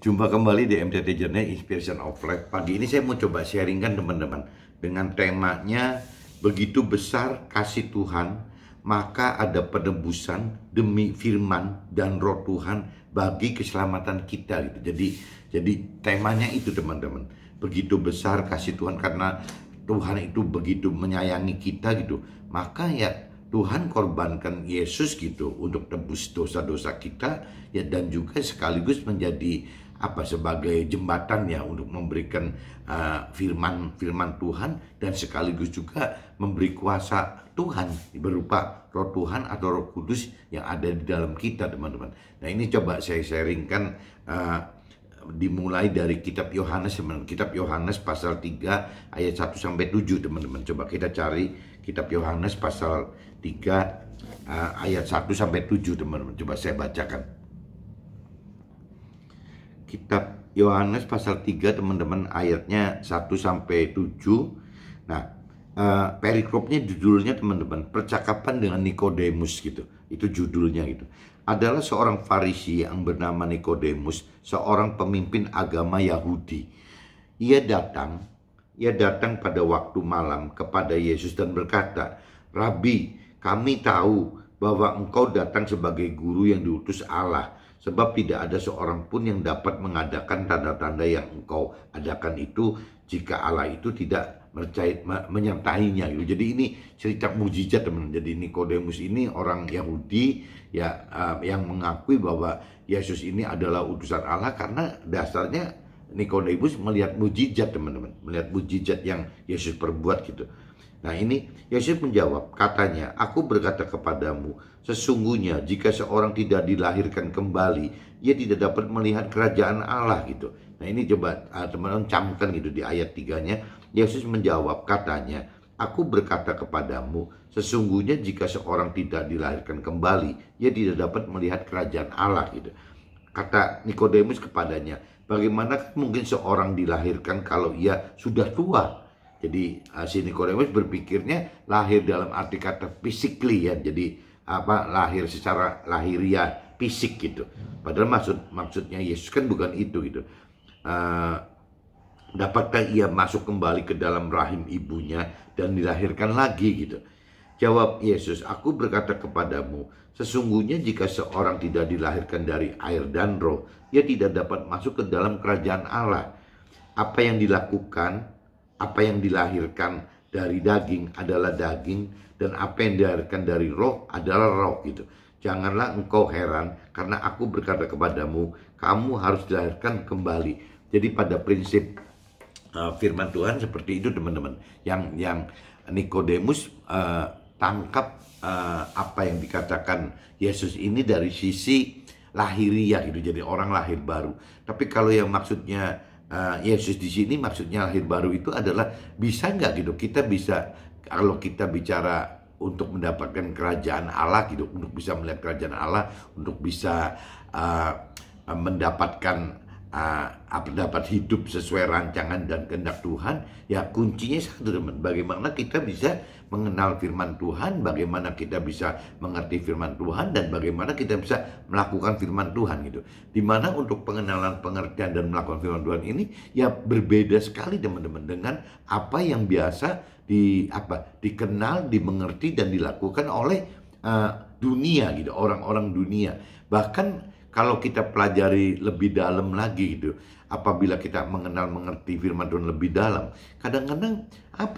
Jumpa kembali di MTT Journey Inspiration of Life. Pagi ini saya mau coba sharingkan teman-teman dengan temanya begitu besar kasih Tuhan, maka ada penebusan demi firman dan roh Tuhan bagi keselamatan kita gitu. Jadi temanya itu teman-teman. Begitu besar kasih Tuhan karena Tuhan itu begitu menyayangi kita gitu. Maka ya Tuhan korbankan Yesus gitu untuk tebus dosa-dosa kita ya, dan juga sekaligus menjadi sebagai jembatan ya untuk memberikan firman Tuhan, dan sekaligus juga memberi kuasa Tuhan berupa Roh Tuhan atau Roh Kudus yang ada di dalam kita, teman-teman. Nah, ini coba saya sharingkan dimulai dari kitab Yohanes, teman-teman. Kitab Yohanes pasal 3 ayat 1 sampai 7, teman-teman. Coba kita cari kitab Yohanes pasal 3 ayat 1 sampai 7, teman-teman. Coba saya bacakan. Kitab Yohanes pasal 3, teman-teman, ayatnya 1 sampai 7. Nah, perikopnya judulnya, teman-teman, percakapan dengan Nikodemus gitu. Itu judulnya gitu. Adalah seorang Farisi yang bernama Nikodemus, seorang pemimpin agama Yahudi. Ia datang pada waktu malam kepada Yesus dan berkata, "Rabi, kami tahu bahwa engkau datang sebagai guru yang diutus Allah, sebab tidak ada seorang pun yang dapat mengadakan tanda-tanda yang engkau adakan itu jika Allah itu tidak menyertainya." Jadi ini cerita mujizat, teman. Jadi Nikodemus ini orang Yahudi ya, yang mengakui bahwa Yesus ini adalah utusan Allah karena dasarnya Nikodemus melihat mujizat, teman-teman, melihat mujizat yang Yesus perbuat gitu. Nah, ini Yesus menjawab, katanya, "Aku berkata kepadamu, sesungguhnya jika seorang tidak dilahirkan kembali, ia tidak dapat melihat kerajaan Allah," gitu. Nah, ini coba teman-teman camkan gitu di ayat 3-nya. Yesus menjawab, katanya, "Aku berkata kepadamu, sesungguhnya jika seorang tidak dilahirkan kembali, ia tidak dapat melihat kerajaan Allah," gitu. Kata Nikodemus kepadanya, "Bagaimana mungkin seorang dilahirkan kalau ia sudah tua?" Jadi si Nikodemus berpikirnya lahir dalam arti kata physically ya, jadi lahir secara lahiriah, fisik gitu. Padahal maksudnya Yesus kan bukan itu gitu. Dapatkah ia masuk kembali ke dalam rahim ibunya dan dilahirkan lagi gitu? Jawab Yesus, "Aku berkata kepadamu, sesungguhnya jika seorang tidak dilahirkan dari air dan roh, ia tidak dapat masuk ke dalam kerajaan Allah. Apa yang dilahirkan dari daging adalah daging, dan apa yang dilahirkan dari roh adalah roh," gitu. "Janganlah engkau heran, karena aku berkata kepadamu, kamu harus dilahirkan kembali." Jadi pada prinsip firman Tuhan seperti itu, teman-teman. Yang Nikodemus tangkap apa yang dikatakan Yesus ini dari sisi lahiriah gitu, jadi orang lahir baru. Tapi kalau yang maksudnya Yesus di sini maksudnya lahir baru itu adalah bisa nggak gitu kita bisa, kalau kita bicara untuk mendapatkan kerajaan Allah gitu, untuk bisa melihat kerajaan Allah, untuk bisa mendapatkan dapat hidup sesuai rancangan dan kehendak Tuhan, ya kuncinya satu, teman. Bagaimana kita bisa mengenal firman Tuhan, bagaimana kita bisa mengerti firman Tuhan, dan bagaimana kita bisa melakukan firman Tuhan gitu. Dimana untuk pengenalan, pengertian, dan melakukan firman Tuhan ini ya berbeda sekali, teman-teman, dengan apa yang biasa dikenal, dimengerti, dan dilakukan oleh dunia gitu, orang-orang dunia. Bahkan kalau kita pelajari lebih dalam lagi gitu, apabila kita mengenal, mengerti firman Tuhan lebih dalam, kadang-kadang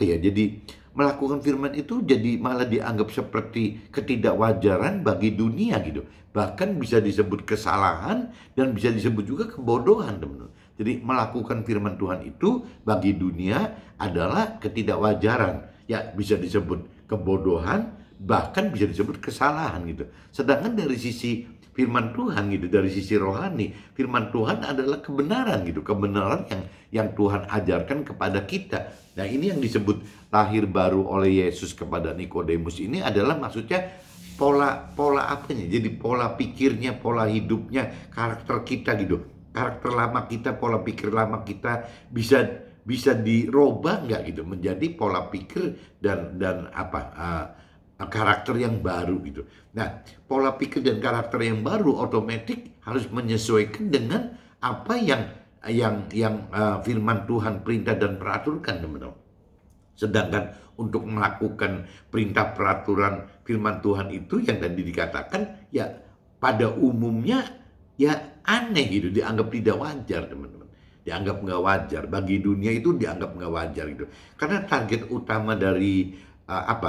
jadi melakukan firman itu jadi malah dianggap seperti ketidakwajaran bagi dunia gitu. Bahkan bisa disebut kesalahan dan bisa disebut juga kebodohan, teman-teman. Jadi melakukan firman Tuhan itu bagi dunia adalah ketidakwajaran, ya bisa disebut kebodohan, bahkan bisa disebut kesalahan gitu. Sedangkan dari sisi firman Tuhan gitu, dari sisi rohani, firman Tuhan adalah kebenaran gitu, kebenaran yang Tuhan ajarkan kepada kita. Nah, ini yang disebut lahir baru oleh Yesus kepada Nikodemus ini adalah maksudnya pola apanya? Jadi pola pikirnya, pola hidupnya, karakter kita gitu. Karakter lama kita, pola pikir lama kita bisa dirubah nggak gitu menjadi pola pikir dan karakter yang baru gitu. Nah, pola pikir dan karakter yang baru otomatis harus menyesuaikan dengan apa yang firman Tuhan perintah dan peraturkan, teman-teman. Sedangkan untuk melakukan perintah peraturan firman Tuhan itu yang tadi dikatakan ya pada umumnya ya aneh gitu, dianggap tidak wajar, teman-teman. Dianggap nggak wajar, bagi dunia itu dianggap nggak wajar gitu. Karena target utama dari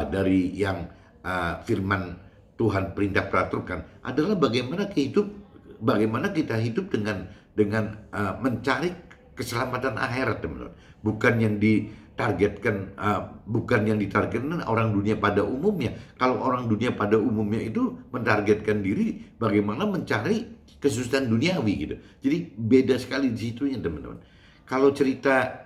dari yang firman Tuhan perintah peraturkan adalah bagaimana kita hidup dengan mencari keselamatan akhirat, teman-teman. Bukan yang ditargetkan orang dunia pada umumnya. Kalau orang dunia pada umumnya itu mentargetkan diri bagaimana mencari kesusahan duniawi gitu. Jadi beda sekali di situnya, teman-teman. Kalau cerita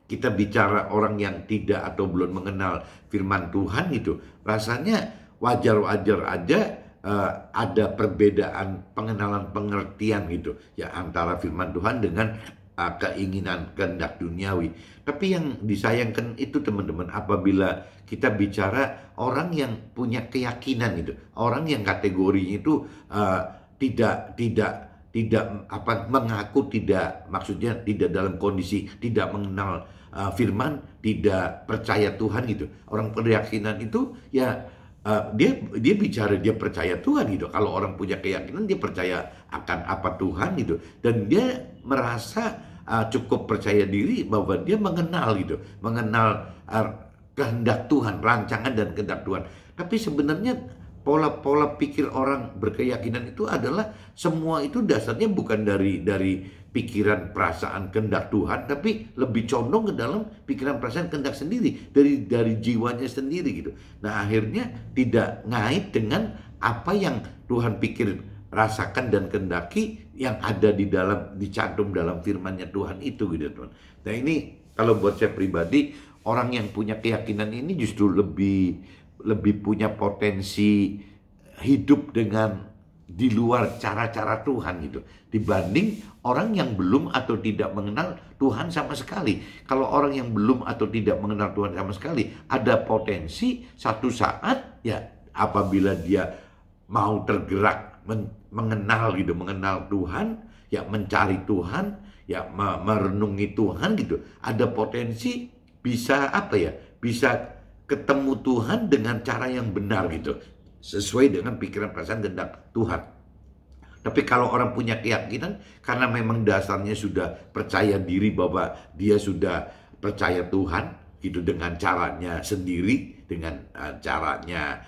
kita bicara orang yang tidak atau belum mengenal firman Tuhan gitu, rasanya wajar-wajar aja ada perbedaan pengenalan pengertian gitu ya antara firman Tuhan dengan keinginan kehendak duniawi. Tapi yang disayangkan itu, teman-teman, apabila kita bicara orang yang punya keyakinan gitu, orang yang kategorinya itu mengaku tidak, maksudnya tidak dalam kondisi tidak mengenal firman, tidak percaya Tuhan gitu. Orang berkeyakinan itu ya dia bicara dia percaya Tuhan gitu. Kalau orang punya keyakinan dia percaya akan apa Tuhan gitu, dan dia merasa cukup percaya diri bahwa dia mengenal gitu, mengenal kehendak Tuhan, rancangan dan kehendak Tuhan. Tapi sebenarnya pola-pola pikir orang berkeyakinan itu adalah semua itu dasarnya bukan dari pikiran perasaan kehendak Tuhan, tapi lebih condong ke dalam pikiran perasaan kehendak sendiri, dari jiwanya sendiri gitu. Nah, akhirnya tidak ngait dengan apa yang Tuhan pikir, rasakan dan kehendaki yang ada dicantum dalam firman-Nya Tuhan itu gitu, teman. Nah, ini kalau buat saya pribadi, orang yang punya keyakinan ini justru lebih punya potensi hidup dengan di luar cara-cara Tuhan gitu, dibanding orang yang belum atau tidak mengenal Tuhan sama sekali. Kalau orang yang belum atau tidak mengenal Tuhan sama sekali, ada potensi satu saat ya apabila dia mau tergerak mengenal Tuhan, ya mencari Tuhan, ya merenungi Tuhan gitu, ada potensi bisa bisa ketemu Tuhan dengan cara yang benar gitu, sesuai dengan pikiran perasaan kehendak Tuhan. Tapi kalau orang punya keyakinan karena memang dasarnya sudah percaya diri bahwa dia sudah percaya Tuhan gitu dengan caranya sendiri, dengan caranya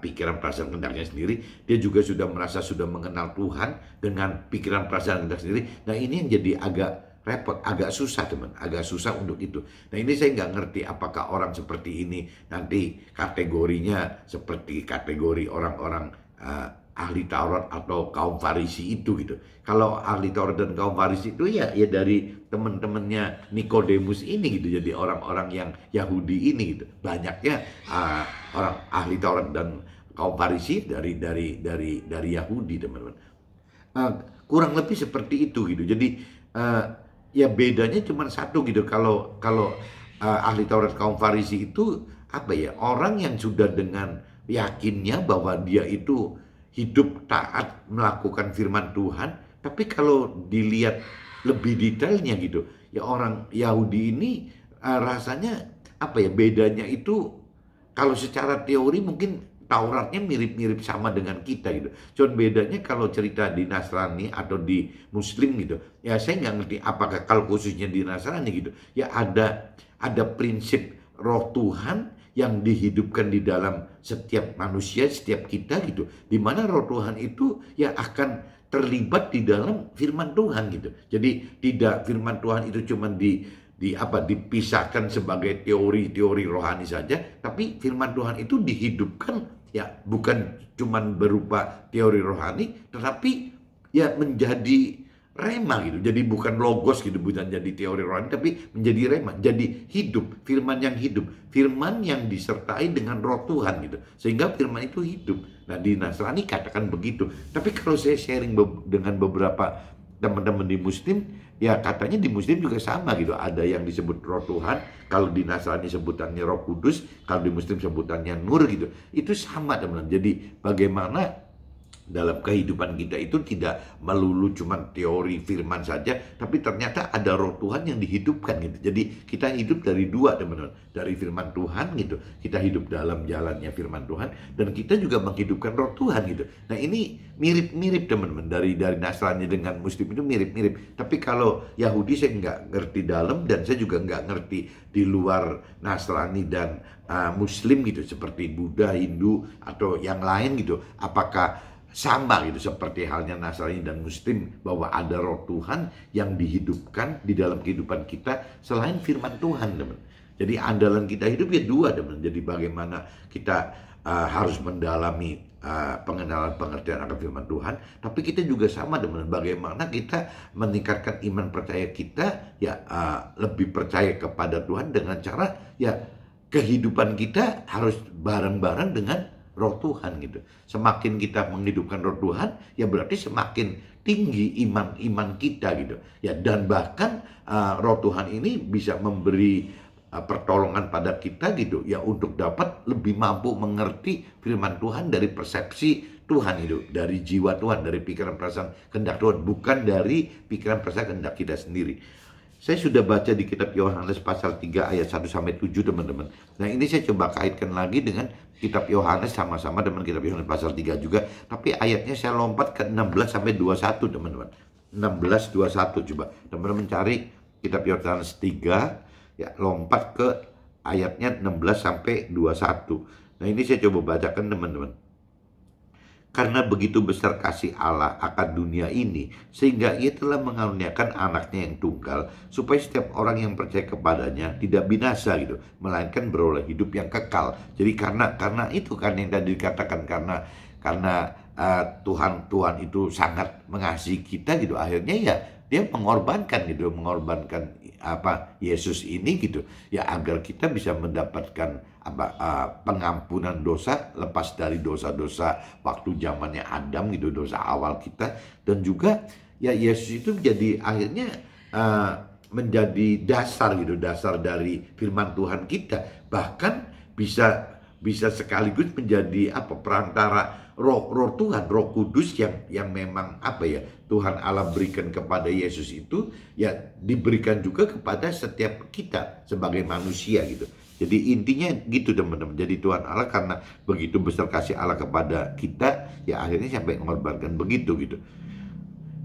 pikiran perasaan kehendaknya sendiri, dia juga sudah merasa sudah mengenal Tuhan dengan pikiran perasaan kehendak sendiri. Nah, ini yang jadi agak repot, agak susah, teman, agak susah untuk itu. Nah, ini saya nggak ngerti apakah orang seperti ini nanti kategorinya seperti kategori orang-orang ahli Taurat atau kaum Farisi itu gitu. Kalau ahli Taurat dan kaum Farisi itu ya dari teman-temannya Nikodemus ini gitu, jadi orang-orang yang Yahudi ini gitu. Banyaknya orang ahli Taurat dan kaum Farisi dari Yahudi, teman-teman. Kurang lebih seperti itu gitu. Jadi ya bedanya cuma satu gitu. Kalau ahli Taurat kaum Farisi itu orang yang sudah dengan yakinnya bahwa dia itu hidup taat melakukan firman Tuhan. Tapi kalau dilihat lebih detailnya gitu, ya orang Yahudi ini rasanya bedanya itu, kalau secara teori mungkin Tauratnya mirip-mirip sama dengan kita gitu. Cuman bedanya kalau cerita di Nasrani atau di Muslim gitu, ya saya nggak ngerti apakah kalau khususnya di Nasrani gitu, ya ada prinsip roh Tuhan yang dihidupkan di dalam setiap manusia, setiap kita gitu, di mana roh Tuhan itu ya akan terlibat di dalam firman Tuhan gitu. Jadi tidak firman Tuhan itu cuma dipisahkan sebagai teori-teori rohani saja, tapi firman Tuhan itu dihidupkan ya bukan cuma berupa teori rohani, tetapi ya menjadi rema gitu. Jadi bukan logos gitu, bukan jadi teori rohani, tapi menjadi rema, jadi hidup, firman yang hidup, firman yang disertai dengan roh Tuhan gitu, sehingga firman itu hidup. Nah, di Nasrani katakan begitu. Tapi kalau saya sharing dengan beberapa teman-teman di Muslim, ya katanya di Muslim juga sama gitu, ada yang disebut roh Tuhan, kalau di Nasrani sebutannya roh kudus, kalau di Muslim sebutannya nur gitu. Itu sama, teman-teman. Jadi bagaimana dalam kehidupan kita itu tidak melulu cuma teori firman saja, tapi ternyata ada roh Tuhan yang dihidupkan gitu. Jadi kita hidup dari dua, teman-teman, dari firman Tuhan gitu. Kita hidup dalam jalannya firman Tuhan, dan kita juga menghidupkan roh Tuhan gitu. Nah, ini mirip-mirip, teman-teman, dari Nasrani dengan Muslim itu mirip-mirip. Tapi kalau Yahudi saya nggak ngerti dalam, dan saya juga nggak ngerti di luar Nasrani dan Muslim gitu, seperti Buddha, Hindu atau yang lain gitu. Apakah sama gitu seperti halnya Nasrani dan Muslim, bahwa ada roh Tuhan yang dihidupkan di dalam kehidupan kita selain firman Tuhan, teman. Jadi andalan kita hidup ya dua, teman. Jadi bagaimana kita harus mendalami pengenalan pengertian akan firman Tuhan, tapi kita juga sama, teman. Bagaimana kita meningkatkan iman percaya kita ya lebih percaya kepada Tuhan dengan cara ya kehidupan kita harus bareng-bareng dengan roh Tuhan gitu. Semakin kita menghidupkan roh Tuhan, ya berarti semakin tinggi iman kita gitu. Ya, dan bahkan roh Tuhan ini bisa memberi pertolongan pada kita gitu ya, untuk dapat lebih mampu mengerti firman Tuhan dari persepsi Tuhan itu, dari jiwa Tuhan, dari pikiran perasaan kehendak Tuhan, bukan dari pikiran perasaan kehendak kita sendiri. Saya sudah baca di kitab Yohanes pasal 3 ayat 1 sampai 7, teman-teman. Nah, ini saya coba kaitkan lagi dengan kitab Yohanes, sama-sama dengan kitab Yohanes pasal 3 juga, tapi ayatnya saya lompat ke 16 sampai 21, teman-teman. 16 21, coba teman-teman cari kitab Yohanes 3 ya, lompat ke ayatnya 16 sampai 21. Nah, ini saya coba bacakan, teman-teman. Karena begitu besar kasih Allah akan dunia ini, sehingga ia telah mengaruniakan anaknya yang tunggal, supaya setiap orang yang percaya kepadanya tidak binasa gitu, melainkan beroleh hidup yang kekal. Jadi karena itu kan yang tadi dikatakan, karena Tuhan itu sangat mengasihi kita gitu, akhirnya ya dia mengorbankan Yesus ini gitu ya, agar kita bisa mendapatkan pengampunan dosa, lepas dari dosa-dosa waktu zamannya Adam gitu, dosa awal kita. Dan juga ya Yesus itu menjadi akhirnya menjadi dasar dari firman Tuhan kita, bahkan bisa sekaligus menjadi perantara roh Tuhan, Roh Kudus yang memang Tuhan Allah berikan kepada Yesus itu ya diberikan juga kepada setiap kita sebagai manusia gitu. Jadi intinya gitu, teman-teman. Jadi Tuhan Allah karena begitu besar kasih Allah kepada kita, ya akhirnya sampai mengorbankan begitu gitu.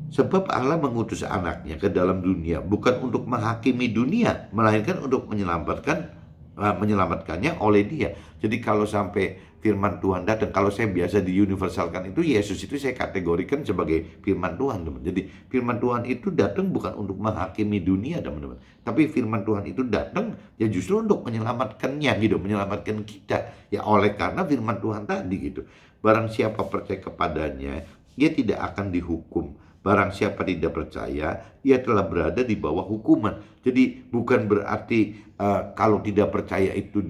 Sebab Allah mengutus anaknya ke dalam dunia bukan untuk menghakimi dunia, melainkan untuk menyelamatkannya oleh dia. Jadi kalau sampai firman Tuhan datang, kalau saya biasa diuniversalkan itu, Yesus itu saya kategorikan sebagai firman Tuhan, teman. Jadi firman Tuhan itu datang bukan untuk menghakimi dunia, teman-teman, tapi firman Tuhan itu datang ya justru untuk menyelamatkannya gitu, menyelamatkan kita ya, oleh karena firman Tuhan tadi gitu. Barang siapa percaya kepadanya, ia tidak akan dihukum. Barang siapa tidak percaya, ia telah berada di bawah hukuman. Jadi bukan berarti kalau tidak percaya itu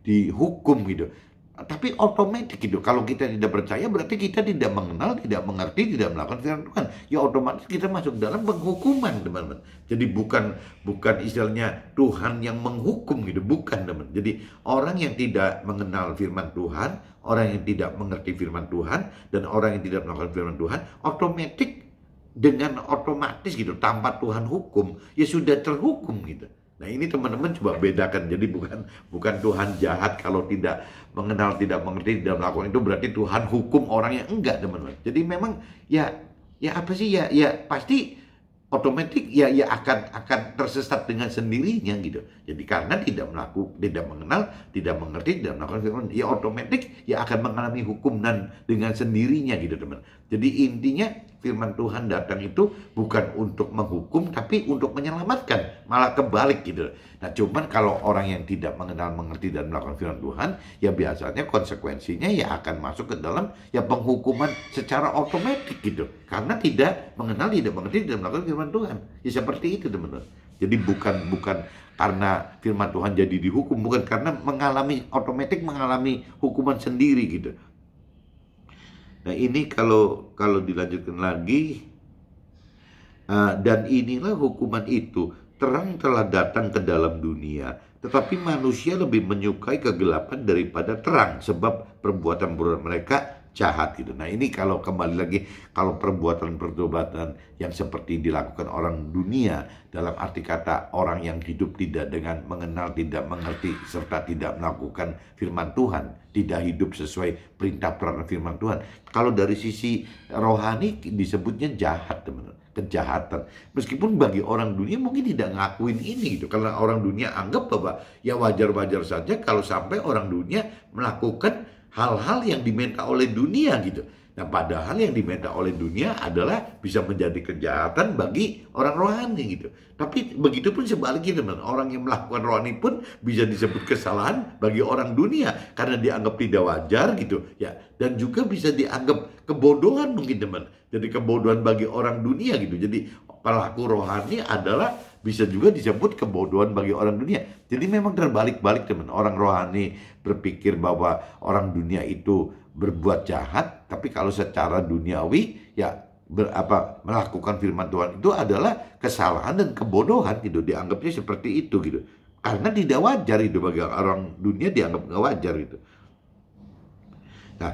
dihukum gitu, tapi otomatis gitu. Kalau kita tidak percaya berarti kita tidak mengenal, tidak mengerti, tidak melakukan firman Tuhan. Ya otomatis kita masuk dalam penghukuman, teman-teman. Jadi bukan istilahnya Tuhan yang menghukum gitu, bukan, teman. Jadi orang yang tidak mengenal firman Tuhan, orang yang tidak mengerti firman Tuhan, dan orang yang tidak melakukan firman Tuhan, dengan otomatis gitu, tanpa Tuhan hukum, ya sudah terhukum gitu. Nah, ini teman-teman coba bedakan. Jadi bukan Tuhan jahat kalau tidak mengenal, tidak mengerti, tidak melakukan itu berarti Tuhan hukum orang yang enggak, teman-teman. Jadi memang ya pasti otomatis ya akan tersesat dengan sendirinya gitu. Jadi karena tidak mengenal, tidak mengerti, tidak melakukan firman, ya otomatis ya akan mengalami hukum dan dengan sendirinya gitu, teman. Jadi intinya firman Tuhan datang itu bukan untuk menghukum, tapi untuk menyelamatkan, malah kebalik gitu. Nah, cuman kalau orang yang tidak mengenal, mengerti, dan melakukan firman Tuhan, ya biasanya konsekuensinya ya akan masuk ke dalam ya penghukuman secara otomatis gitu. Karena tidak mengenal, tidak mengerti, tidak melakukan firman Tuhan. Ya seperti itu, teman-teman. Jadi bukan karena firman Tuhan jadi dihukum, bukan karena otomatis mengalami hukuman sendiri gitu. Nah, ini kalau dilanjutkan lagi, dan inilah hukuman itu, terang telah datang ke dalam dunia, tetapi manusia lebih menyukai kegelapan daripada terang, sebab perbuatan mereka jahat gitu. Nah ini kalau kembali lagi, kalau perbuatan-perbuatan yang seperti dilakukan orang dunia, dalam arti kata orang yang hidup tidak dengan mengenal, tidak mengerti, serta tidak melakukan firman Tuhan, tidak hidup sesuai perintah perintah firman Tuhan. Kalau dari sisi rohani disebutnya jahat, teman-teman, kejahatan. Meskipun bagi orang dunia mungkin tidak ngakuin ini gitu, karena orang dunia anggap bahwa ya wajar-wajar saja kalau sampai orang dunia melakukan hal-hal yang diminta oleh dunia gitu. Nah padahal yang diminta oleh dunia adalah bisa menjadi kejahatan bagi orang rohani gitu. Tapi begitu pun sebaliknya teman, orang yang melakukan rohani pun bisa disebut kesalahan bagi orang dunia karena dianggap tidak wajar gitu ya. Dan juga bisa dianggap kebodohan mungkin teman. Jadi kebodohan bagi orang dunia gitu. Jadi pelaku rohani adalah bisa juga disebut kebodohan bagi orang dunia. Jadi memang terbalik-balik teman. Orang rohani berpikir bahwa orang dunia itu berbuat jahat, tapi kalau secara duniawi ya melakukan firman Tuhan itu adalah kesalahan dan kebodohan gitu, dianggapnya seperti itu gitu. Karena tidak wajar itu bagi orang dunia, dianggap nggak wajar gitu. Nah,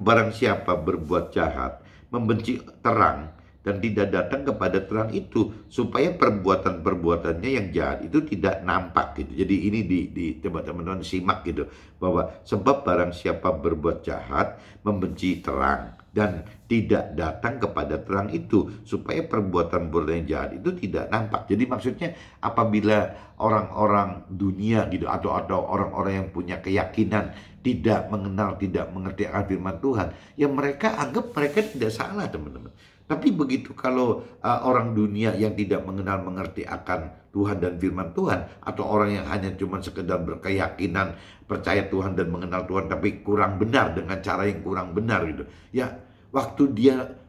barang siapa berbuat jahat, membenci terang dan tidak datang kepada terang itu, supaya perbuatan-perbuatannya yang jahat itu tidak nampak gitu. Jadi ini di teman-teman simak gitu, bahwa sebab barang siapa berbuat jahat, membenci terang dan tidak datang kepada terang itu, supaya perbuatan-perbuatan yang jahat itu tidak nampak. Jadi maksudnya apabila orang-orang dunia gitu atau orang-orang yang punya keyakinan tidak mengenal, tidak mengerti akan firman Tuhan, ya mereka anggap mereka tidak salah teman-teman. Tapi begitu kalau orang dunia yang tidak mengenal mengerti akan Tuhan dan firman Tuhan, atau orang yang hanya cuma sekedar berkeyakinan percaya Tuhan dan mengenal Tuhan tapi kurang benar dengan cara yang kurang benar gitu. Ya, waktu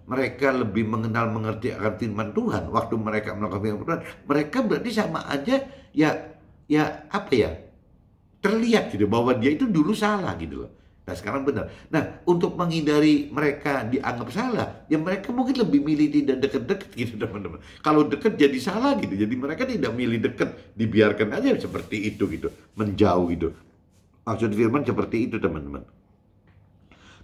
mereka lebih mengenal mengerti akan firman Tuhan, waktu mereka melakukan firman Tuhan, mereka berarti sama aja terlihat gitu bahwa dia itu dulu salah gitu loh. Nah sekarang benar. Nah untuk menghindari mereka dianggap salah, ya mereka mungkin lebih milih tidak deket-deket gitu teman-teman. Kalau deket jadi salah gitu, jadi mereka tidak milih deket, dibiarkan aja seperti itu gitu, menjauh gitu. Maksud firman seperti itu teman-teman.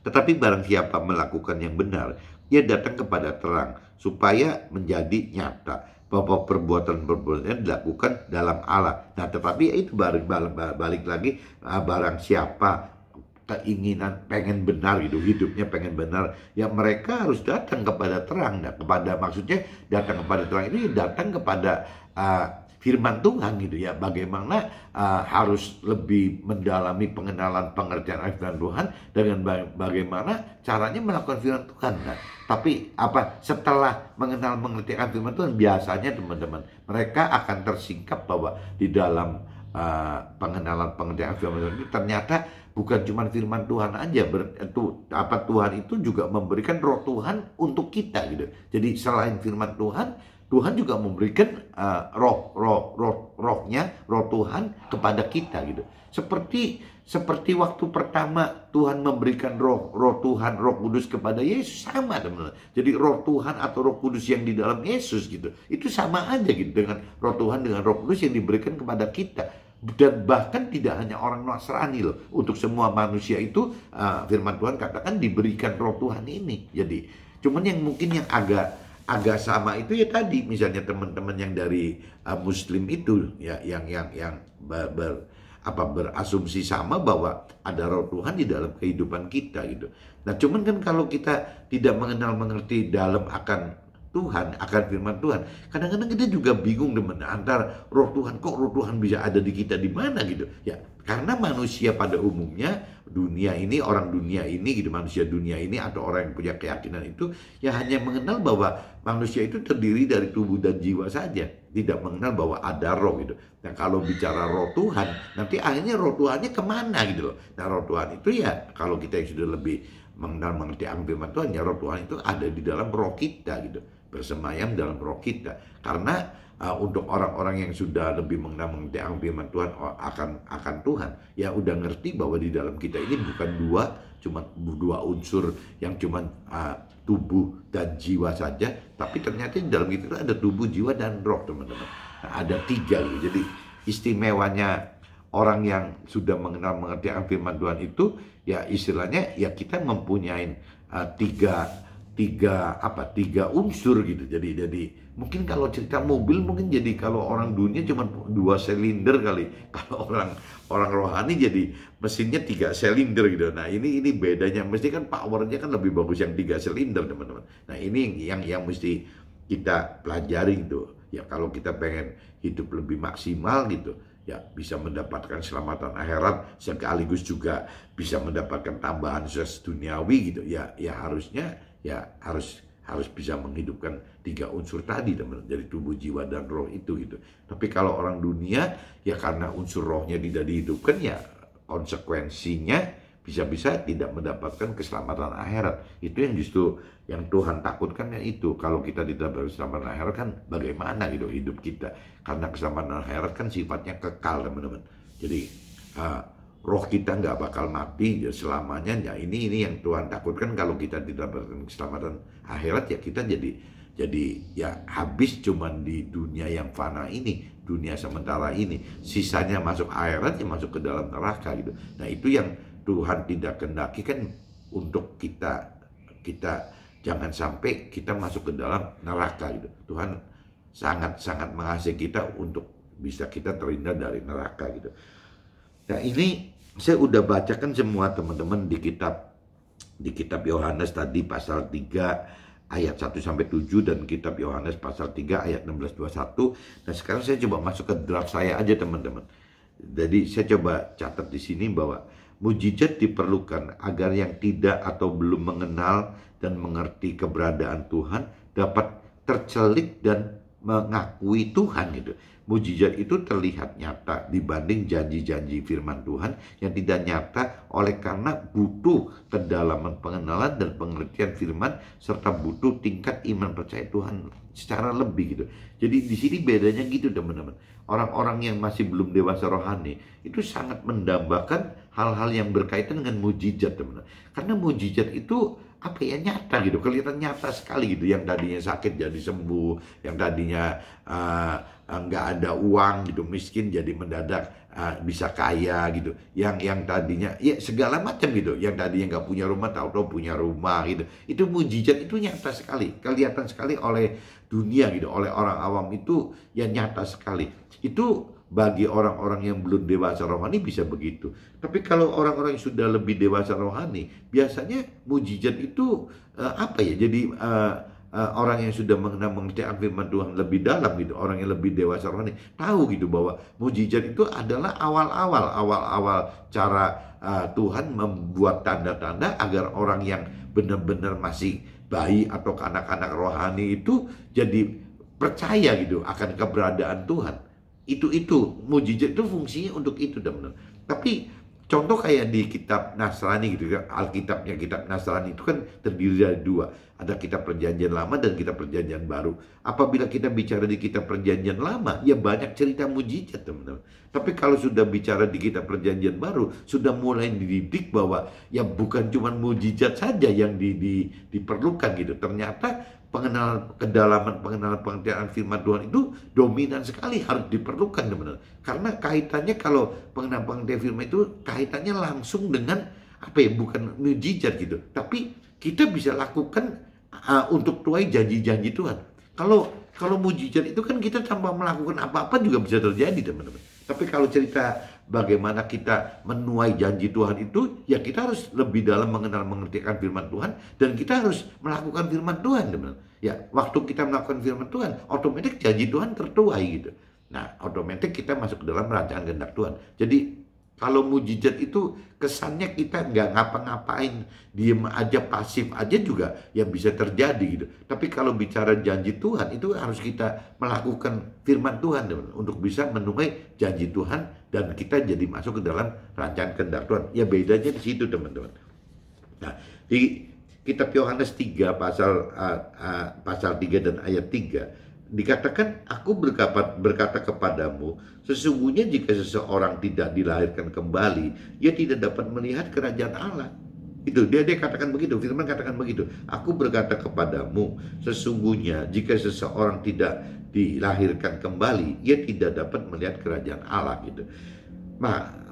Tetapi barang siapa melakukan yang benar, ia datang kepada terang, supaya menjadi nyata bahwa perbuatan-perbuatannya dilakukan dalam Allah. Nah tetapi itu balik lagi, barang siapa keinginan pengen benar gitu, hidupnya pengen benar, ya mereka harus datang kepada terang. Nah, maksudnya datang kepada terang itu datang kepada firman Tuhan gitu ya. Bagaimana harus lebih mendalami pengenalan pengertian firman Tuhan dengan bagaimana caranya melakukan firman Tuhan. Nah, tapi setelah mengenal mengerti akan firman Tuhan, biasanya teman-teman mereka akan tersingkap bahwa di dalam pengenalan pengertian firman Tuhan itu ternyata bukan cuma firman Tuhan aja, Tuhan itu juga memberikan roh Tuhan untuk kita gitu. Jadi selain firman Tuhan, Tuhan juga memberikan rohnya, roh Tuhan kepada kita gitu. Seperti waktu pertama Tuhan memberikan roh Tuhan, Roh Kudus kepada Yesus, sama teman-teman. Jadi roh Tuhan atau Roh Kudus yang di dalam Yesus gitu, itu sama aja gitu dengan roh Tuhan, dengan Roh Kudus yang diberikan kepada kita. Dan bahkan tidak hanya orang Nasrani loh, untuk semua manusia itu firman Tuhan katakan diberikan roh Tuhan ini. Jadi cuman yang mungkin yang agak sama itu ya tadi, misalnya teman-teman yang dari Muslim itu ya yang berasumsi sama bahwa ada roh Tuhan di dalam kehidupan kita gitu. Nah cuman kan kalau kita tidak mengenal mengerti dalam akan Tuhan, akan firman Tuhan, kadang-kadang kita juga bingung teman, antara roh Tuhan, kok roh Tuhan bisa ada di kita di mana gitu ya. Karena manusia pada umumnya, dunia ini, orang dunia ini gitu, manusia dunia ini atau orang yang punya keyakinan itu ya hanya mengenal bahwa manusia itu terdiri dari tubuh dan jiwa saja, tidak mengenal bahwa ada roh gitu. Nah kalau bicara roh Tuhan, nanti akhirnya roh Tuhannya kemana gitu loh. Nah roh Tuhan itu ya kalau kita yang sudah lebih mengenal mengerti akan firman Tuhan, ya roh Tuhan itu ada di dalam roh kita gitu, bersemayam dalam roh kita. Karena untuk orang-orang yang sudah lebih mengenal mengerti akan firman Tuhan akan Tuhan, ya udah ngerti bahwa di dalam kita ini bukan dua unsur yang cuma tubuh dan jiwa saja, tapi ternyata di dalam kita ada tubuh, jiwa dan roh teman-teman. Nah, ada 3 gitu. Jadi istimewanya orang yang sudah mengenal mengerti akan firman Tuhan itu, ya istilahnya ya kita mempunyai tiga unsur gitu. Jadi mungkin kalau cerita mobil mungkin jadi kalau orang dunia cuma 2 silinder kali. Kalau orang rohani jadi mesinnya 3 silinder gitu. Nah ini bedanya, mesti kan powernya kan lebih bagus yang 3 silinder teman-teman. Nah ini yang mesti kita pelajari gitu. Ya kalau kita pengen hidup lebih maksimal gitu, ya bisa mendapatkan keselamatan akhirat sekaligus juga bisa mendapatkan tambahan sukses duniawi gitu. Ya harusnya ya harus bisa menghidupkan 3 unsur tadi teman, dari tubuh, jiwa, dan roh itu gitu. Tapi kalau orang dunia ya karena unsur rohnya tidak dihidupkan, ya konsekuensinya bisa-bisa tidak mendapatkan keselamatan akhirat. Itu yang justru yang Tuhan takutkan, ya itu. Kalau kita tidak berkeselamatan akhirat kan bagaimana gitu hidup kita. Karena keselamatan akhirat kan sifatnya kekal teman-teman. Jadi roh kita nggak bakal mati ya selamanya. Ya ini yang Tuhan takutkan. Kalau kita tidak berkeselamatan keselamatan akhirat, ya kita jadi ya habis cuman di dunia yang fana ini, dunia sementara ini. Sisanya masuk akhirat, ya masuk ke dalam neraka gitu. Nah itu yang Tuhan tidak kehendaki kan, untuk kita jangan sampai kita masuk ke dalam neraka gitu. Tuhan sangat mengasihi kita untuk bisa kita terhindar dari neraka gitu. Nah ini saya udah bacakan semua teman-teman di kitab Yohanes tadi pasal 3 ayat 1-7 dan kitab Yohanes pasal 3 ayat 16-21. Nah sekarang saya coba masuk ke draft saya aja teman-teman. Jadi saya coba catat di sini bahwa mujizat diperlukan agar yang tidak atau belum mengenal dan mengerti keberadaan Tuhan dapat tercelik dan mengakui Tuhan gitu. Mujizat itu terlihat nyata dibanding janji-janji firman Tuhan yang tidak nyata oleh karena butuh kedalaman pengenalan dan pengertian firman serta butuh tingkat iman percaya Tuhan secara lebih gitu. Jadi di sini bedanya gitu teman-teman. Orang-orang yang masih belum dewasa rohani itu sangat mendambakan hal-hal yang berkaitan dengan mujizat teman-teman. Karena mujizat itu apa ya, nyata gitu, kelihatan nyata sekali gitu. Yang tadinya sakit jadi sembuh, yang tadinya nggak ada uang gitu, miskin jadi mendadak bisa kaya gitu. Yang tadinya ya segala macam gitu, yang tadinya nggak punya rumah tahu-tahu punya rumah gitu. Itu mujizat, itu nyata sekali, kelihatan sekali oleh dunia gitu, oleh orang awam itu ya nyata sekali. Itu bagi orang-orang yang belum dewasa rohani bisa begitu. Tapi kalau orang-orang yang sudah lebih dewasa rohani, biasanya mujizat itu apa ya? Jadi orang yang sudah mengerti firman Tuhan lebih dalam gitu, orang yang lebih dewasa rohani tahu gitu bahwa mujizat itu adalah awal-awal cara Tuhan membuat tanda-tanda agar orang yang benar-benar masih bayi atau anak-anak rohani itu jadi percaya gitu akan keberadaan Tuhan. Itu mujizat itu fungsinya untuk itu teman-teman. Tapi contoh kayak di kitab Nasrani gitu kan, Alkitabnya kitab Nasrani itu kan terdiri dari 2. Ada kitab Perjanjian Lama dan kitab Perjanjian Baru. Apabila kita bicara di kitab Perjanjian Lama, ya banyak cerita mujizat teman-teman. Tapi kalau sudah bicara di kitab Perjanjian Baru, sudah mulai dididik bahwa ya bukan cuma mujizat saja yang diperlukan gitu. Ternyata kedalaman pengenalan pengertian firman Tuhan itu dominan sekali, harus diperlukan teman-teman. Karena kaitannya kalau pengenalan pengertian firman itu kaitannya langsung dengan apa ya, bukan mujizat gitu, tapi kita bisa lakukan untuk tuai janji-janji Tuhan. Kalau mujizat itu kan kita tanpa melakukan apa-apa juga bisa terjadi teman-teman. Tapi kalau cerita bagaimana kita menuai janji Tuhan itu, ya kita harus lebih dalam mengenal mengertikan firman Tuhan, dan kita harus melakukan firman Tuhan teman-teman. Ya waktu kita melakukan firman Tuhan, otomatis janji Tuhan tertuai gitu. Nah otomatis kita masuk ke dalam rancangan kehendak Tuhan. Jadi kalau mujizat itu kesannya kita nggak ngapa-ngapain, diem aja, pasif aja juga ya bisa terjadi gitu. Tapi kalau bicara janji Tuhan itu harus kita melakukan firman Tuhan teman, untuk bisa menuai janji Tuhan dan kita jadi masuk ke dalam rancangan kehendak Tuhan. Ya bedanya di situ teman-teman. Nah di kitab Yohanes 3 pasal 3 dan ayat 3 dikatakan, aku berkata kepadamu, sesungguhnya jika seseorang tidak dilahirkan kembali, ia tidak dapat melihat kerajaan Allah. Itu dia katakan begitu, firman katakan begitu. Aku berkata kepadamu, sesungguhnya jika seseorang tidak dilahirkan kembali, ia tidak dapat melihat kerajaan Allah gitu.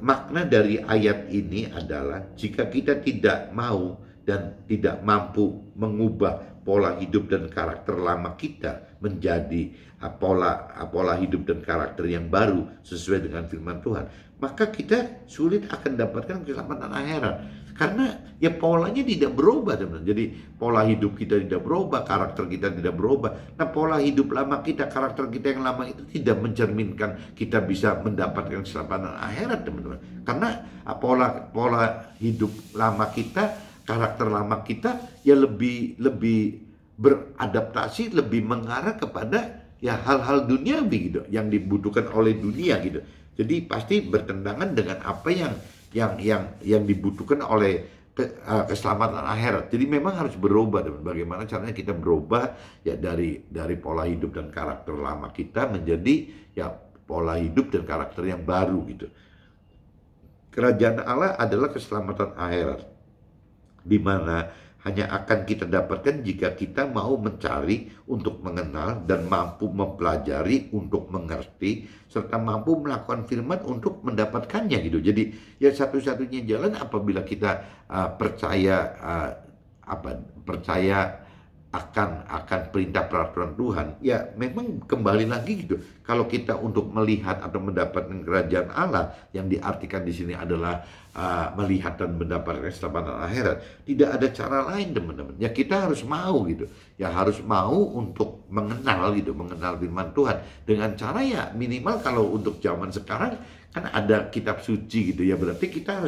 Makna dari ayat ini adalah jika kita tidak mau dan tidak mampu mengubah pola hidup dan karakter lama kita menjadi pola hidup dan karakter yang baru sesuai dengan firman Tuhan, maka kita sulit akan dapatkan keselamatan akhirat. Karena ya polanya tidak berubah, teman-teman. Jadi pola hidup kita tidak berubah, karakter kita tidak berubah. Nah, pola hidup lama kita, karakter kita yang lama itu tidak mencerminkan kita bisa mendapatkan keselamatan akhirat, teman-teman. Karena pola hidup lama kita, karakter lama kita ya lebih beradaptasi, lebih mengarah kepada ya hal-hal duniawi gitu, yang dibutuhkan oleh dunia gitu. Jadi pasti bertentangan dengan apa yang dibutuhkan oleh keselamatan akhirat. Jadi memang harus berubah, teman. Bagaimana caranya kita berubah ya dari pola hidup dan karakter lama kita menjadi ya pola hidup dan karakter yang baru gitu. Kerajaan Allah adalah keselamatan akhirat, di mana hanya akan kita dapatkan jika kita mau mencari untuk mengenal dan mampu mempelajari untuk mengerti serta mampu melakukan firman untuk mendapatkannya gitu. Jadi ya satu-satunya jalan apabila kita percaya akan perintah peraturan Tuhan, ya memang kembali lagi gitu. Kalau kita untuk melihat atau mendapatkan kerajaan Allah yang diartikan di sini adalah melihat dan mendapatkan keselamatan akhirat, tidak ada cara lain, teman-teman. Ya kita harus mau gitu. Ya harus mau untuk mengenal gitu, mengenal firman Tuhan dengan cara ya minimal kalau untuk zaman sekarang kan ada kitab suci gitu ya, berarti kita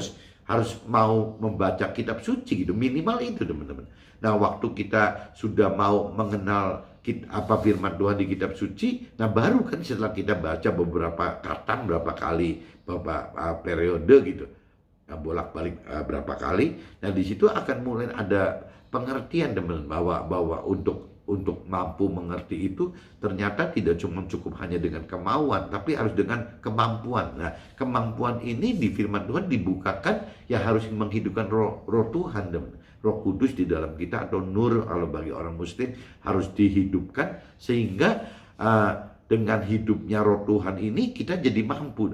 harus mau membaca kitab suci gitu, minimal itu, teman-teman. Nah, waktu kita sudah mau mengenal apa firman Tuhan di kitab suci, nah baru kan setelah kita baca beberapa kata, berapa kali, beberapa periode gitu, nah, bolak-balik berapa kali, nah di situ akan mulai ada pengertian, teman-teman, bahwa untuk mampu mengerti itu ternyata tidak cuma cukup hanya dengan kemauan, tapi harus dengan kemampuan. Nah, kemampuan ini di firman Tuhan dibukakan ya harus menghidupkan roh Tuhan, teman. Roh Kudus di dalam kita atau nur kalau bagi orang Muslim harus dihidupkan sehingga dengan hidupnya roh Tuhan ini kita jadi mampu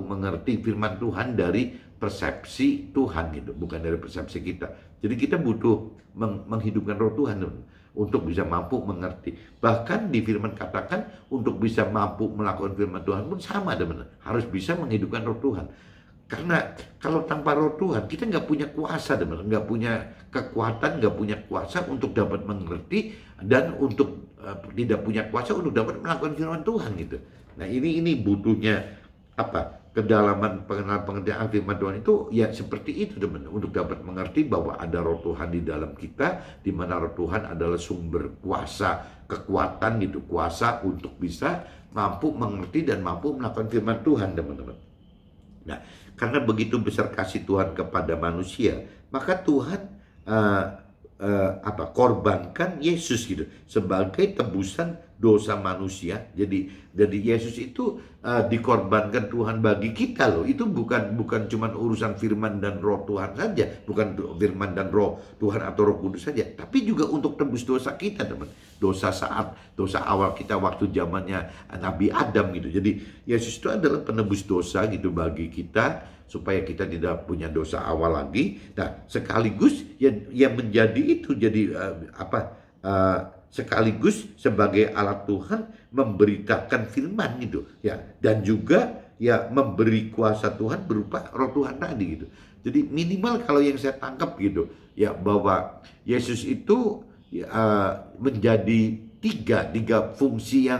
mengerti firman Tuhan dari persepsi Tuhan gitu, bukan dari persepsi kita. Jadi kita butuh menghidupkan roh Tuhan untuk bisa mampu mengerti. Bahkan di firman katakan untuk bisa mampu melakukan firman Tuhan pun sama, teman. Harus bisa menghidupkan roh Tuhan. Karena kalau tanpa roh Tuhan kita nggak punya kuasa, teman, nggak punya kekuatan, nggak punya kuasa untuk dapat mengerti dan untuk tidak punya kuasa untuk dapat melakukan firman Tuhan gitu. Nah ini butuhnya apa? Kedalaman pengertian firman Tuhan itu ya seperti itu, teman, untuk dapat mengerti bahwa ada roh Tuhan di dalam kita, di mana roh Tuhan adalah sumber kuasa, kekuatan gitu, kuasa untuk bisa mampu mengerti dan mampu melakukan firman Tuhan, teman-teman. Nah, karena begitu besar kasih Tuhan kepada manusia, maka Tuhan korbankan Yesus gitu sebagai tebusan dosa manusia. Jadi Yesus itu dikorbankan Tuhan bagi kita loh. Itu bukan cuma urusan firman dan roh Tuhan saja, bukan firman dan roh Tuhan atau Roh Kudus saja, tapi juga untuk tebus dosa kita, teman. Dosa awal kita waktu zamannya Nabi Adam gitu. Jadi Yesus itu adalah penebus dosa gitu bagi kita supaya kita tidak punya dosa awal lagi. Nah, sekaligus yang menjadi itu jadi sekaligus sebagai alat Tuhan memberitakan firman gitu ya, dan juga ya memberi kuasa Tuhan berupa roh Tuhan tadi gitu. Jadi minimal kalau yang saya tangkap gitu ya, bahwa Yesus itu menjadi tiga fungsi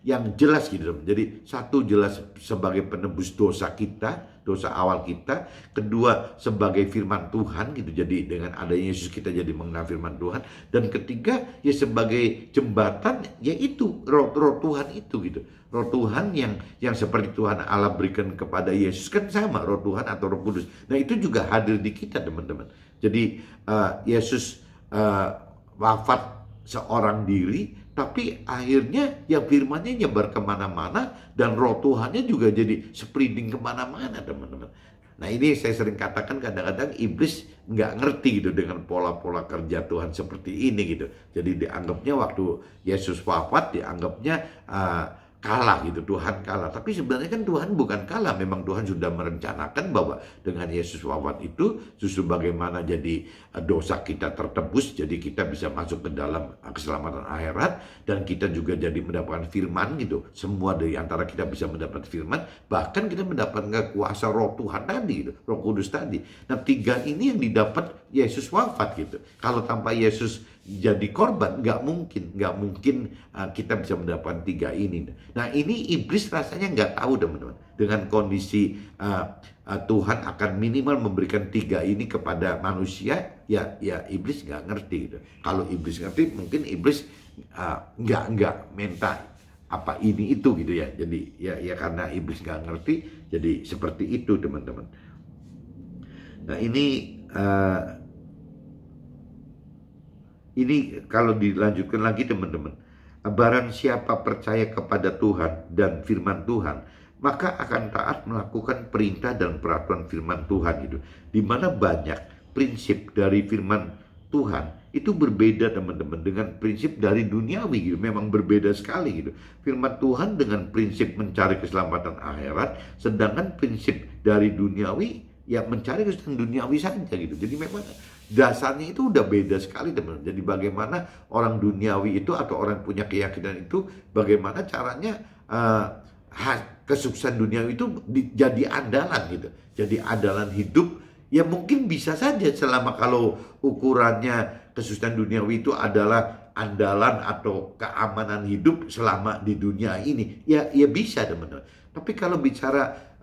yang jelas gitu. Jadi satu, jelas sebagai penebus dosa kita, dosa awal kita. Kedua, sebagai firman Tuhan gitu. Jadi dengan adanya Yesus kita jadi mengenal firman Tuhan. Dan ketiga, ya sebagai jembatan, yaitu roh Tuhan itu gitu. Roh Tuhan yang seperti Tuhan Allah berikan kepada Yesus kan sama, roh Tuhan atau Roh Kudus. Nah itu juga hadir di kita, teman-teman. Jadi Yesus wafat seorang diri, tapi akhirnya ya firmannya nyebar kemana-mana dan roh Tuhannya juga jadi spreading kemana-mana, teman-teman. Nah ini saya sering katakan kadang-kadang iblis nggak ngerti gitu dengan pola-pola kerja Tuhan seperti ini gitu. Jadi dianggapnya waktu Yesus wafat dianggapnya kalah gitu, Tuhan kalah. Tapi sebenarnya kan Tuhan bukan kalah, memang Tuhan sudah merencanakan bahwa dengan Yesus wafat itu justru bagaimana jadi dosa kita tertebus, jadi kita bisa masuk ke dalam keselamatan akhirat, dan kita juga jadi mendapatkan firman gitu. Semua dari antara kita bisa mendapat firman, bahkan kita mendapatkan kuasa Roh Tuhan tadi gitu, Roh Kudus tadi. Nah, 3 ini yang didapat Yesus wafat gitu. Kalau tanpa Yesus jadi korban, nggak mungkin kita bisa mendapatkan 3 ini. Nah, ini iblis rasanya nggak tahu teman-teman. Dengan kondisi Tuhan akan minimal memberikan 3 ini kepada manusia, ya iblis nggak ngerti gitu. Kalau iblis ngerti, mungkin iblis nggak minta apa ini itu gitu ya. Jadi ya karena iblis nggak ngerti, jadi seperti itu teman-teman. Nah, ini kalau dilanjutkan lagi teman-teman, barang siapa percaya kepada Tuhan dan firman Tuhan, maka akan taat melakukan perintah dan peraturan firman Tuhan itu. Dimana banyak prinsip dari firman Tuhan itu berbeda teman-teman dengan prinsip dari duniawi gitu. Memang berbeda sekali gitu. Firman Tuhan dengan prinsip mencari keselamatan akhirat, sedangkan prinsip dari duniawi ya mencari keselamatan duniawi saja gitu. Jadi memang dasarnya itu udah beda sekali teman-teman. Jadi bagaimana orang duniawi itu atau orang punya keyakinan itu, bagaimana caranya kesuksesan duniawi itu jadi andalan gitu. Jadi andalan hidup, ya mungkin bisa saja selama kalau ukurannya kesuksesan duniawi itu adalah andalan atau keamanan hidup selama di dunia ini, ya bisa teman-teman. Tapi kalau bicara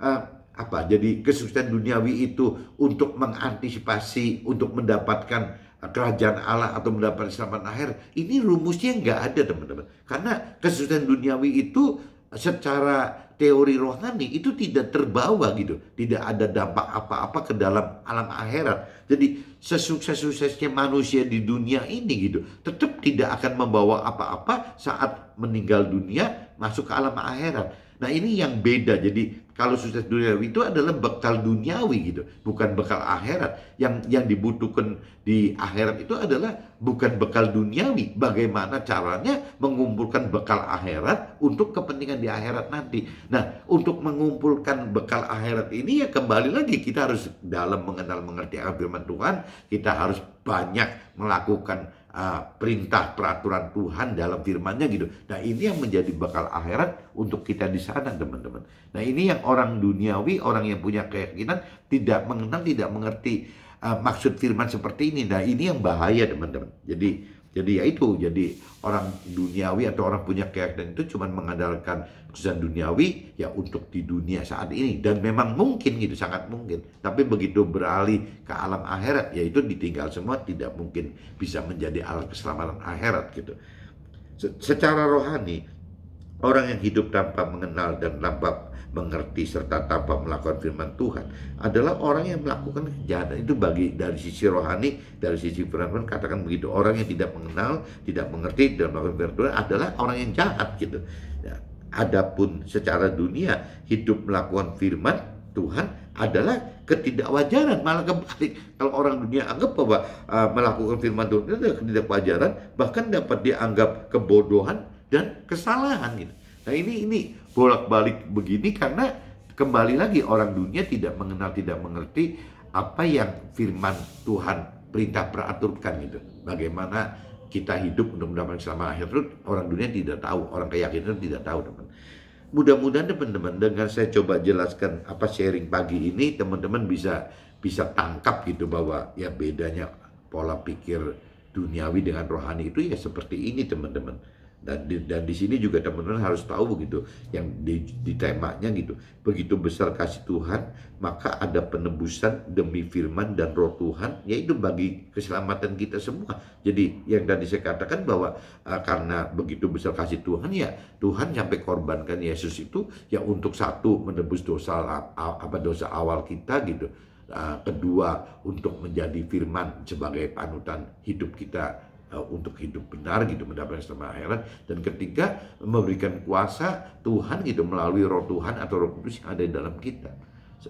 jadi kesuksesan duniawi itu untuk mengantisipasi, untuk mendapatkan kerajaan Allah atau mendapatkan keselamatan akhir, ini rumusnya nggak ada teman-teman. Karena kesuksesan duniawi itu secara teori rohani itu tidak terbawa gitu, tidak ada dampak apa-apa ke dalam alam akhirat. Jadi sesukses-suksesnya manusia di dunia ini gitu, tetap tidak akan membawa apa-apa saat meninggal dunia masuk ke alam akhirat. Nah, ini yang beda. Jadi kalau sukses duniawi itu adalah bekal duniawi gitu, bukan bekal akhirat. Yang dibutuhkan di akhirat itu adalah bukan bekal duniawi. Bagaimana caranya mengumpulkan bekal akhirat untuk kepentingan di akhirat nanti. Nah, untuk mengumpulkan bekal akhirat ini ya kembali lagi kita harus dalam mengenal mengerti akan firman Tuhan. Kita harus banyak melakukan perintah peraturan Tuhan dalam firman-Nya gitu. Nah, ini yang menjadi bekal akhirat untuk kita di sana teman-teman. Nah, ini yang orang duniawi, orang yang punya keyakinan tidak mengenal, tidak mengerti maksud firman seperti ini. Nah, ini yang bahaya teman-teman. Jadi ya itu, jadi orang duniawi atau orang punya keyakinan itu cuma mengandalkan kesuksesan duniawi ya untuk di dunia saat ini, dan memang mungkin gitu, sangat mungkin. Tapi begitu beralih ke alam akhirat, ya itu ditinggal semua, tidak mungkin bisa menjadi alat keselamatan akhirat gitu. Secara rohani, orang yang hidup tanpa mengenal dan tanpa mengerti serta tanpa melakukan firman Tuhan adalah orang yang melakukan kejahatan. Itu dari sisi rohani, dari sisi firman Tuhan katakan begitu. Orang yang tidak mengenal, tidak mengerti dan melakukan firman Tuhan adalah orang yang jahat gitu. Ya, adapun secara dunia, hidup melakukan firman Tuhan adalah ketidakwajaran, malah kebalik. Kalau orang dunia anggap bahwa melakukan firman Tuhan itu adalah ketidakwajaran, bahkan dapat dianggap kebodohan dan kesalahan gitu. Nah, ini bolak-balik begini karena kembali lagi orang dunia tidak mengenal, tidak mengerti apa yang firman Tuhan perintah peraturkan gitu. Bagaimana kita hidup untuk mendapatkan keselamatan akhir itu orang dunia tidak tahu, orang keyakinan tidak tahu teman. Mudah-mudahan teman-teman dengan saya coba jelaskan apa sharing pagi ini, teman-teman bisa tangkap gitu bahwa ya bedanya pola pikir duniawi dengan rohani itu ya seperti ini teman-teman. Dan di sini juga teman-teman harus tahu begitu, yang di temanya gitu, begitu besar kasih Tuhan, maka ada penebusan demi firman dan roh Tuhan, yaitu bagi keselamatan kita semua. Jadi yang tadi saya katakan bahwa karena begitu besar kasih Tuhan, ya Tuhan sampai korbankan Yesus itu ya untuk satu menebus dosa awal kita gitu. Kedua untuk menjadi firman sebagai panutan hidup kita untuk hidup benar gitu, mendapatkan keselamatan akhirat. Dan ketiga, memberikan kuasa Tuhan gitu melalui roh Tuhan atau roh kudus yang ada di dalam kita.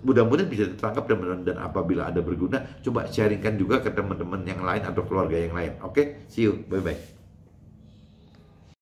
Mudah-mudahan bisa ditangkap teman-teman, dan apabila ada berguna, coba sharingkan juga ke teman-teman yang lain atau keluarga yang lain. Oke, see you, bye-bye.